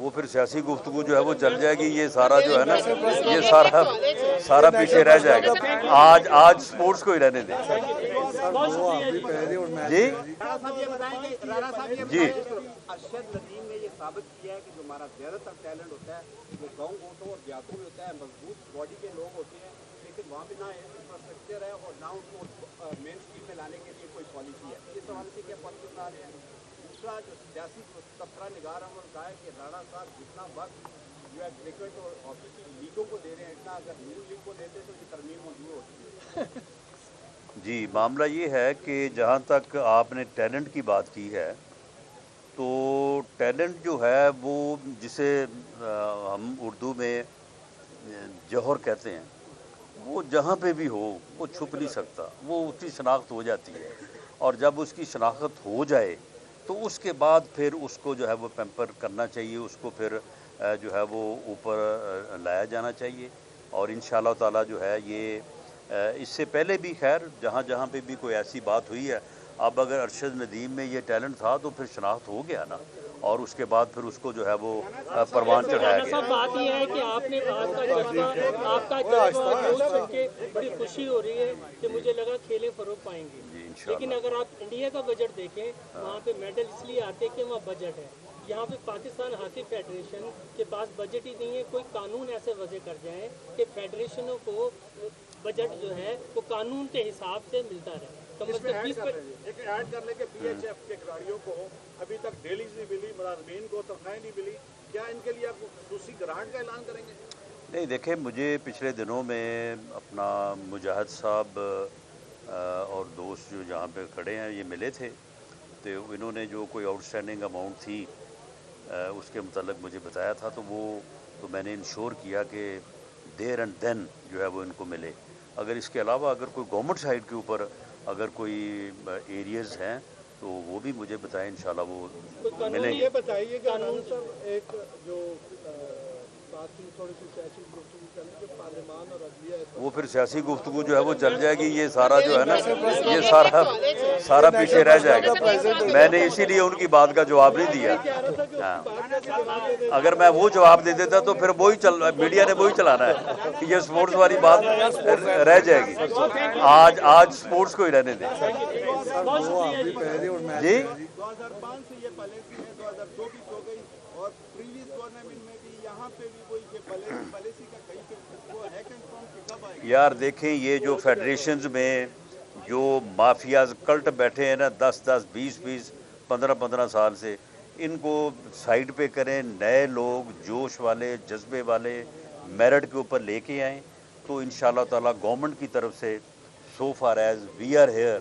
وہ پھر سیاسی گفتگو جو ہے وہ چل جائے گی. یہ سارا جو ہے نا یہ سارا پیچھے رہ جائے گا. آج سپورٹس کو ہی رہنے دیں. جی جی ارشد ندیم نے یہ ثابت کیا ہے کہ جو ہمارا زیادہ تر ٹیلنٹ ہوتا ہے وہ گاؤں گوٹوں اور دیہاتوں میں ہوتا ہے. مضبوط باڈی کے لوگ ہوتے ہیں لیکن وہاں پہ نہ انفراسٹرکچر ہے اور نہ ان کو مین اسٹریم میں لانے کے لیے کوئی پالیسی ہے. اس حوالے سے کیا پالیسی بنا رہے ہیں؟ دوسرا جو سیاسی تبصرہ نگار ہم کہا ہے کہ رانا صاحب جتنا وقت جو ہے کرکٹ اور ہاکی کی لیگوں کو دے رہے ہیں اتنا اگر نیو لیگ کو دیتے تو یہ ترمیم منظور ہوتی ہے. جی معاملہ یہ ہے کہ جہاں تک آپ نے ٹیلنٹ کی بات کی ہے تو ٹیلنٹ جو ہے وہ جسے ہم اردو میں جوہر کہتے ہیں وہ جہاں پہ بھی ہو وہ چھپ نہیں سکتا. وہ اس کی شناخت ہو جاتی ہے اور جب اس کی شناخت ہو جائے تو اس کے بعد پھر اس کو جو ہے وہ پیمپر کرنا چاہیے. اس کو پھر جو ہے وہ اوپر لایا جانا چاہیے. اور انشاءاللہ تعالی جو ہے یہ اس سے پہلے بھی خیر جہاں پہ بھی کوئی ایسی بات ہوئی ہے. اب اگر ارشد ندیم میں یہ ٹیلنٹ تھا تو پھر شناخت ہو گیا نا اور اس کے بعد پھر اس کو جو ہے وہ پروان چڑھایا گیا. بات یہ ہے کہ آپ نے آپ کا جذبہ سن کے بڑی خوشی ہو رہی ہے کہ مجھے لگا کھیلیں فروغ پائیں گے. لیکن اگر آپ انڈیا کا بجٹ دیکھیں وہاں پہ میڈل اس لیے آتے کہ وہاں بجٹ ہے. یہاں پہ پاکستان ہاکی فیڈریشن کے پاس بجٹ ہی نہیں ہے. کوئی قانون ایسے وضع کر جائیں کہ فیڈریشنوں کو بجٹ جو ہے وہ قانون کے حساب سے ملتا رہے. ایک ایڈ کر لیں کہ پی ایچ ایف کے کھلاڑیوں کو ابھی تک ڈیلیز نہیں ملی, ملازمین کو تنخواہیں نہیں ملی. کیا ان کے لیے آپ خصوصی گرانٹ کا اعلان کریں گے؟ نہیں دیکھیں مجھے پچھلے دنوں میں اپنا مجاہد صاحب اور دوست جو جہاں پہ کھڑے ہیں یہ ملے تھے تو انہوں نے جو کوئی آؤٹ اسٹینڈنگ اماؤنٹ تھی اس کے متعلق مجھے بتایا تھا تو میں نے انشور کیا کہ دیر اینڈ دین جو ہے وہ ان کو ملے. اگر اس کے علاوہ اگر کوئی گورنمنٹ سائڈ کے اوپر اگر کوئی ایریز ہیں تو وہ بھی مجھے بتائیں انشاءاللہ وہ ملیں گے. یہ بتائیے کہ قانون صاحب ایک جو بات کی تھوڑی سی سیاسی گفتگو کریں کہ پارلیمان اور عدلیہ وہ پھر سیاسی گفتگو جو ہے وہ چل جائے گی. یہ سارا جو ہے نا یہ سارا پیچھے رہ جائے گا. میں نے اسی لیے ان کی بات کا جواب نہیں دیا. ہاں اگر میں وہ جواب دے دیتا تو پھر وہی میڈیا نے وہی چلانا ہے. یہ سپورٹس والی بات رہ جائے گی. آج سپورٹس کو ہی رہنے دیں. جی 2005 سے یہ پالیسی ہے, 2024 ہو گئی اور پریویس گورنمنٹ میں بھی یہاں پہ بھی کوئی پالیسی کا کہیں پہ وہ ہے کنفرم کہ کب آئے گی؟ یار دیکھیں یہ جو فیڈریشنز میں جو مافیاز کلٹ بیٹھے ہیں نا 10 20 15 سال سے ان کو سائڈ پہ کریں. نئے لوگ جوش والے جذبے والے میرٹ کے اوپر لے کے آئیں تو انشاءاللہ تعالی گورنمنٹ کی طرف سے so far as we are hair